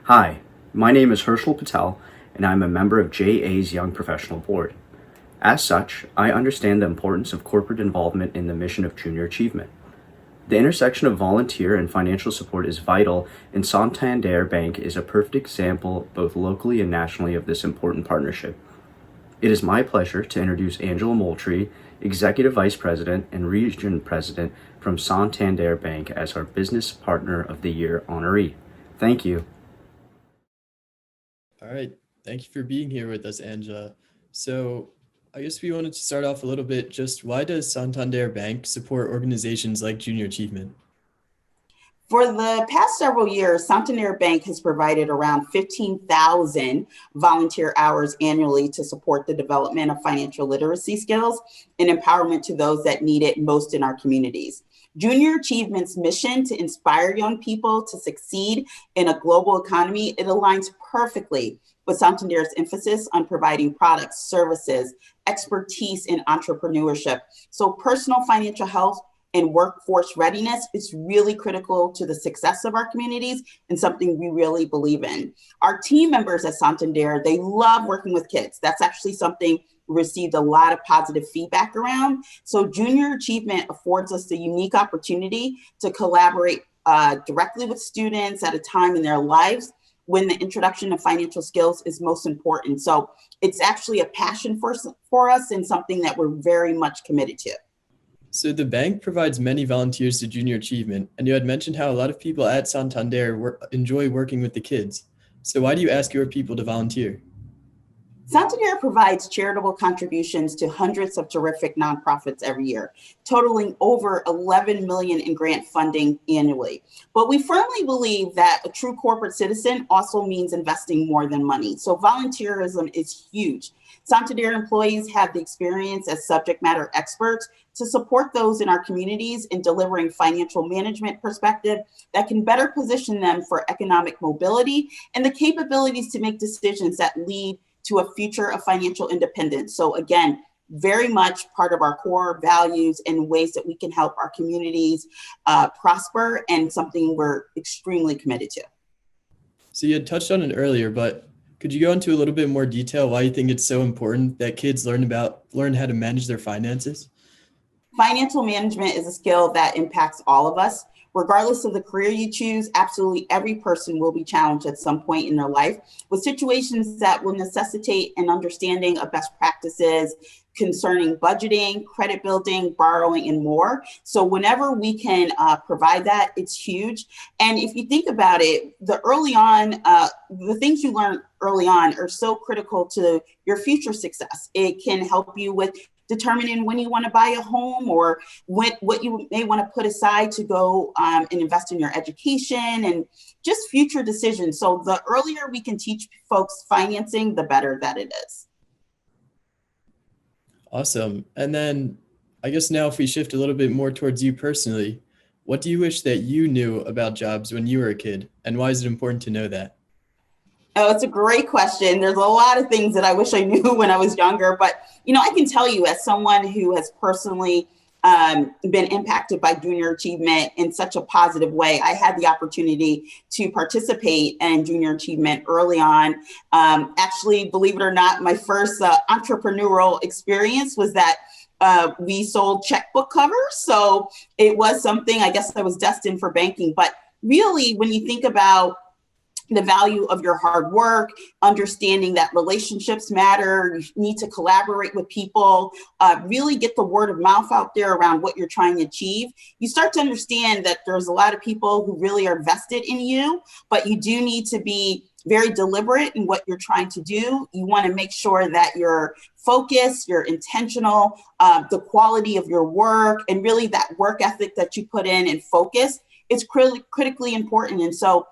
Hi, my name is Herschel Patel, and I'm a member of JA's Young Professional Board. As such, I understand the importance of corporate involvement in the mission of junior achievement. The intersection of volunteer and financial support is vital, and Santander Bank is a perfect example, both locally and nationally, of this important partnership. It is my pleasure to introduce Angela Moultrie, Executive Vice President and Region President from Santander Bank, as our Business Partner of the Year honoree. Thank you. All right. Thank you for being here with us, Angela. So I guess we wanted to start off a little bit, just why does Santander Bank support organizations like Junior Achievement? For the past several years, Santander Bank has provided around 15,000 volunteer hours annually to support the development of financial literacy skills and empowerment to those that need it most in our communities. Junior Achievement's mission to inspire young people to succeed in a global economy, it aligns perfectly with Santander's emphasis on providing products, services, expertise in entrepreneurship. So personal financial health and workforce readiness is really critical to the success of our communities and something we really believe in. Our team members at Santander, they love working with kids. That's actually something we received a lot of positive feedback around. So Junior Achievement affords us the unique opportunity to collaborate directly with students at a time in their lives when the introduction of financial skills is most important. So it's actually a passion for us and something that we're very much committed to. So the bank provides many volunteers to Junior Achievement, and you had mentioned how a lot of people at Santander enjoy working with the kids. So why do you ask your people to volunteer? Santander provides charitable contributions to hundreds of terrific nonprofits every year, totaling over 11 million in grant funding annually. But we firmly believe that a true corporate citizen also means investing more than money. So volunteerism is huge. Santander employees have the experience as subject matter experts to support those in our communities in delivering financial management perspective that can better position them for economic mobility and the capabilities to make decisions that lead to a future of financial independence. So again, very much part of our core values and ways that we can help our communities prosper, and something we're extremely committed to. So you had touched on it earlier, but could you go into a little bit more detail why you think it's so important that kids learn how to manage their finances? Financial management is a skill that impacts all of us. Regardless of the career you choose, absolutely every person will be challenged at some point in their life with situations that will necessitate an understanding of best practices concerning budgeting, credit building, borrowing, and more. So whenever we can provide that, it's huge. And if you think about it, the things you learn early on are so critical to your future success. It can help you with determining when you want to buy a home, or what you may want to put aside to go and invest in your education and just future decisions. So the earlier we can teach folks financing, the better that it is. Awesome. And then I guess now if we shift a little bit more towards you personally, what do you wish that you knew about jobs when you were a kid, and why is it important to know that? Oh, it's a great question. There's a lot of things that I wish I knew when I was younger, but I can tell you, as someone who has personally been impacted by Junior Achievement in such a positive way. I had the opportunity to participate in Junior Achievement early on. Actually, believe it or not, my first entrepreneurial experience was that we sold checkbook covers. So it was something, I guess, I was destined for banking. But really, when you think about the value of your hard work, understanding that relationships matter, you need to collaborate with people, really get the word of mouth out there around what you're trying to achieve. You start to understand that there's a lot of people who really are vested in you, but you do need to be very deliberate in what you're trying to do. You want to make sure that you're focused, you're intentional, the quality of your work, and really that work ethic that you put in and focus is critically important. And so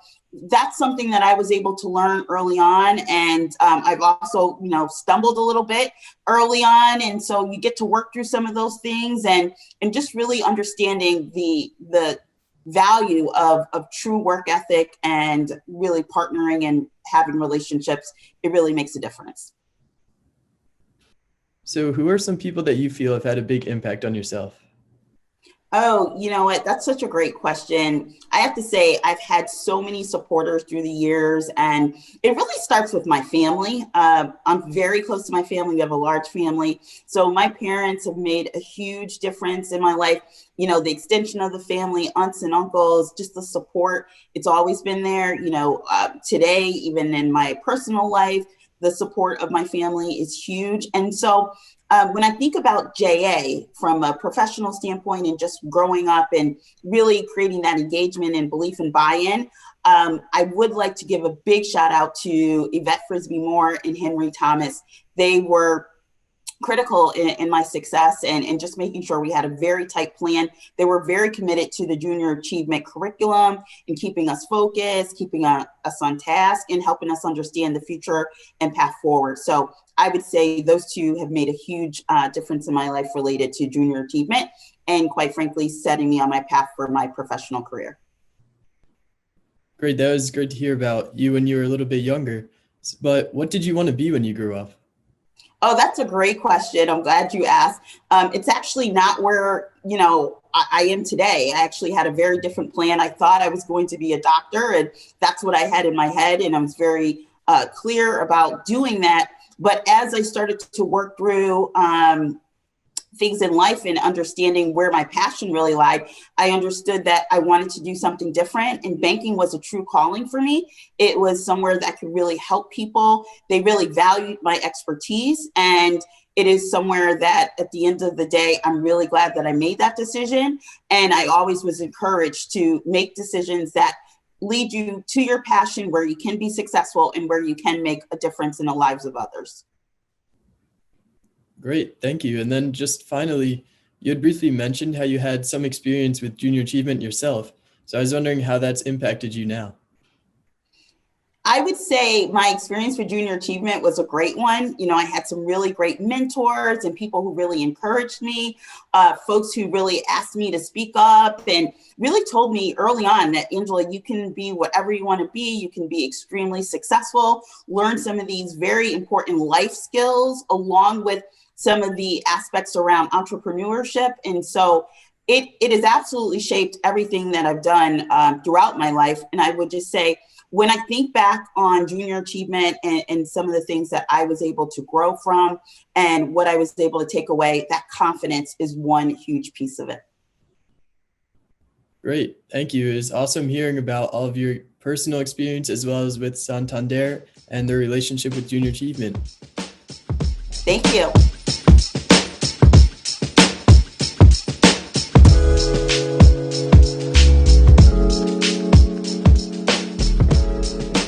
that's something that I was able to learn early on. And I've also, stumbled a little bit early on. And so you get to work through some of those things and just really understanding the value of true work ethic and really partnering and having relationships. It really makes a difference. So who are some people that you feel have had a big impact on yourself? Oh, you know what? That's such a great question. I have to say, I've had so many supporters through the years, and it really starts with my family. I'm very close to my family. We have a large family. So my parents have made a huge difference in my life. You know, the extension of the family, aunts and uncles, just the support. It's always been there. Today, even in my personal life, the support of my family is huge. And so when I think about JA from a professional standpoint and just growing up and really creating that engagement and belief and buy-in, I would like to give a big shout out to Yvette Frisbee Moore and Henry Thomas. They were critical in my success and just making sure we had a very tight plan. They were very committed to the junior achievement curriculum and keeping us focused, keeping us on task, and helping us understand the future and path forward. So I would say those two have made a huge difference in my life related to junior achievement and, quite frankly, setting me on my path for my professional career. Great. That was great to hear about you when you were a little bit younger. But what did you want to be when you grew up? Oh, that's a great question. I'm glad you asked. It's actually not where, I am today. I actually had a very different plan. I thought I was going to be a doctor, and that's what I had in my head. And I was very clear about doing that. But as I started to work through things in life and understanding where my passion really lied, I understood that I wanted to do something different, and banking was a true calling for me. It was somewhere that could really help people. They really valued my expertise, and it is somewhere that at the end of the day, I'm really glad that I made that decision. And I always was encouraged to make decisions that lead you to your passion, where you can be successful and where you can make a difference in the lives of others. Great, thank you. And then just finally, you had briefly mentioned how you had some experience with junior achievement yourself. So I was wondering how that's impacted you now. I would say my experience with junior achievement was a great one. I had some really great mentors and people who really encouraged me, folks who really asked me to speak up and really told me early on that, Angela, you can be whatever you want to be. You can be extremely successful, learn some of these very important life skills along with some of the aspects around entrepreneurship. And so it has absolutely shaped everything that I've done throughout my life. And I would just say, when I think back on junior achievement and some of the things that I was able to grow from and what I was able to take away, that confidence is one huge piece of it. Great. Thank you. It was awesome hearing about all of your personal experience as well as with Santander and their relationship with junior achievement. Thank you.